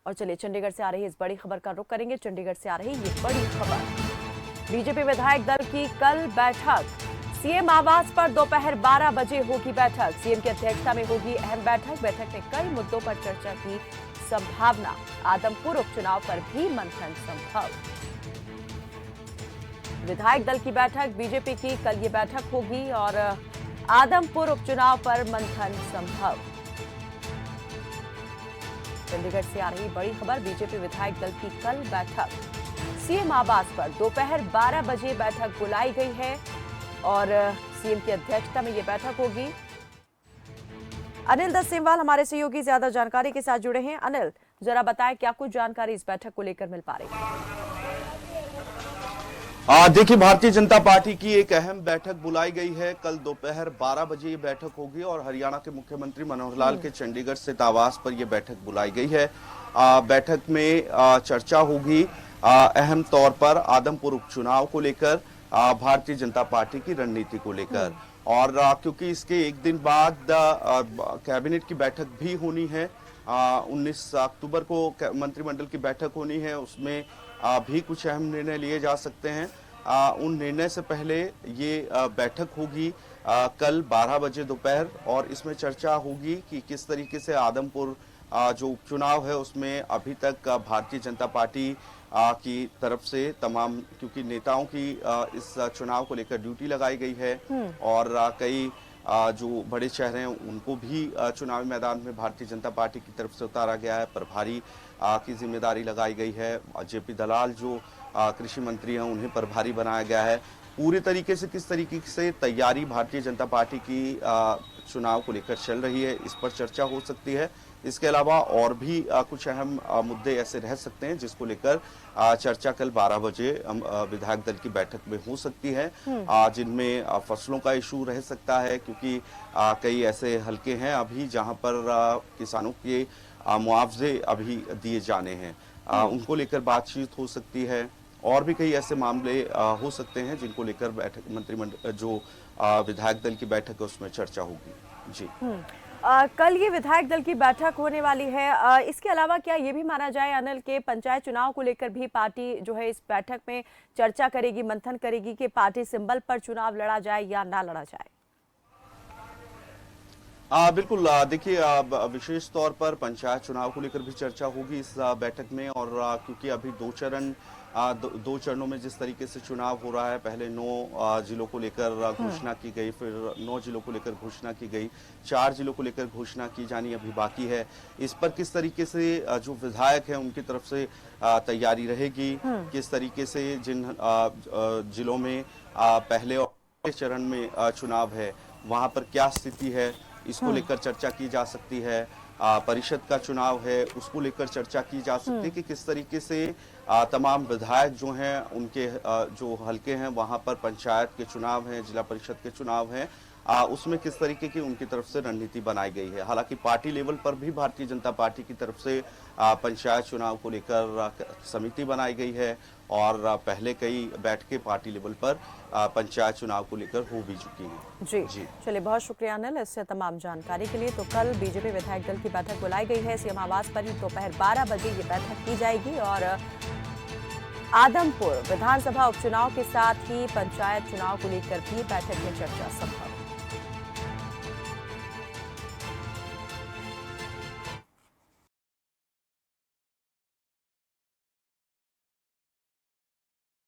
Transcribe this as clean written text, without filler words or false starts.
और चलिए चंडीगढ़ से आ रही इस बड़ी खबर का रुख करेंगे। चंडीगढ़ से आ रही ये बड़ी खबर, बीजेपी विधायक दल की कल बैठक। सीएम आवास पर दोपहर 12 बजे होगी बैठक। सीएम की अध्यक्षता में होगी अहम बैठक। बैठक में कई मुद्दों पर चर्चा की संभावना। आदमपुर उपचुनाव पर भी मंथन संभव। विधायक दल की बैठक, बीजेपी की कल ये बैठक होगी और आदमपुर उपचुनाव पर मंथन संभव। चंडीगढ़ से आ रही बड़ी खबर, बीजेपी विधायक दल की कल बैठक। सीएम आवास पर दोपहर 12 बजे बैठक बुलाई गई है और सीएम की अध्यक्षता में यह बैठक होगी। अनिल दत्त सेमवाल हमारे सहयोगी ज्यादा जानकारी के साथ जुड़े हैं। अनिल, जरा बताएं क्या कुछ जानकारी इस बैठक को लेकर मिल पा रही है? देखिए, भारतीय जनता पार्टी की एक अहम बैठक बुलाई गई है। कल दोपहर 12 बजे ये बैठक होगी और हरियाणा के मुख्यमंत्री मनोहर लाल के चंडीगढ़ स्थित आवास पर यह बैठक बुलाई गई है। बैठक में चर्चा होगी अहम तौर पर आदमपुर उपचुनाव को लेकर, भारतीय जनता पार्टी की रणनीति को लेकर। और क्योंकि इसके एक दिन बाद कैबिनेट की बैठक भी होनी है, 19 अक्टूबर को मंत्रिमंडल की बैठक होनी है, उसमें भी कुछ अहम निर्णय लिए जा सकते हैं। उन निर्णय से पहले ये बैठक होगी कल 12 बजे दोपहर, और इसमें चर्चा होगी कि किस तरीके से आदमपुर जो उपचुनाव है उसमें अभी तक भारतीय जनता पार्टी की तरफ से तमाम, क्योंकि नेताओं की इस चुनाव को लेकर ड्यूटी लगाई गई है और कई जो बड़े चेहरे हैं उनको भी चुनावी मैदान में भारतीय जनता पार्टी की तरफ से उतारा गया है। प्रभारी की जिम्मेदारी लगाई गई है। जेपी दलाल जो कृषि मंत्री हैं उन्हें प्रभारी बनाया गया है। पूरी तरीके से किस तरीके से तैयारी भारतीय जनता पार्टी की चुनाव को लेकर चल रही है, इस पर चर्चा हो सकती है। इसके अलावा और भी कुछ अहम मुद्दे ऐसे रह सकते हैं जिसको लेकर चर्चा कल 12 बजे विधायक दल की बैठक में हो सकती है, जिनमें फसलों का इशू रह सकता है, क्योंकि कई ऐसे हलके हैं अभी जहां पर किसानों के मुआवजे अभी दिए जाने हैं, उनको लेकर बातचीत हो सकती है। और भी कई ऐसे मामले हो सकते हैं जिनको लेकर बैठक मंत्रिमंडल जो विधायक दल की बैठक है उसमें चर्चा होगी। जी, कल ये विधायक दल की बैठक होने वाली है। इसके अलावा क्या ये भी माना जाए अनिल के पंचायत चुनाव को लेकर भी पार्टी जो है इस बैठक में चर्चा करेगी, मंथन करेगी कि पार्टी सिंबल पर चुनाव लड़ा जाए या ना लड़ा जाए? बिल्कुल। देखिए, विशेष तौर पर पंचायत चुनाव को लेकर भी चर्चा होगी इस बैठक में, और क्योंकि अभी दो चरणों में जिस तरीके से चुनाव हो रहा है, पहले 9 जिलों को लेकर घोषणा की गई, फिर 9 जिलों को लेकर घोषणा की गई, 4 जिलों को लेकर घोषणा की जानी अभी बाकी है। इस पर किस तरीके से जो विधायक हैं उनकी तरफ से तैयारी रहेगी, किस तरीके से जिन जिलों में पहले और चरण में चुनाव है वहां पर क्या स्थिति है, इसको लेकर चर्चा की जा सकती है। परिषद का चुनाव है उसको लेकर चर्चा की जा सकती है कि किस तरीके से तमाम विधायक जो हैं उनके जो हलके हैं वहां पर पंचायत के चुनाव हैं, जिला परिषद के चुनाव हैं, उसमें किस तरीके की उनकी तरफ से रणनीति बनाई गई है। हालांकि पार्टी लेवल पर भी भारतीय जनता पार्टी की तरफ से पंचायत चुनाव को लेकर समिति बनाई गई है और पहले कई बैठकें पार्टी लेवल पर पंचायत चुनाव को लेकर हो भी चुकी हैं। जी, चलिए बहुत शुक्रिया अनिल इससे तमाम जानकारी के लिए। तो कल बीजेपी विधायक दल की बैठक बुलाई गई है। सीएम आवास पर ही दोपहर 12 बजे ये बैठक की जाएगी और आदमपुर विधानसभा उपचुनाव के साथ ही पंचायत चुनाव को लेकर भी बैठक में चर्चा संभव।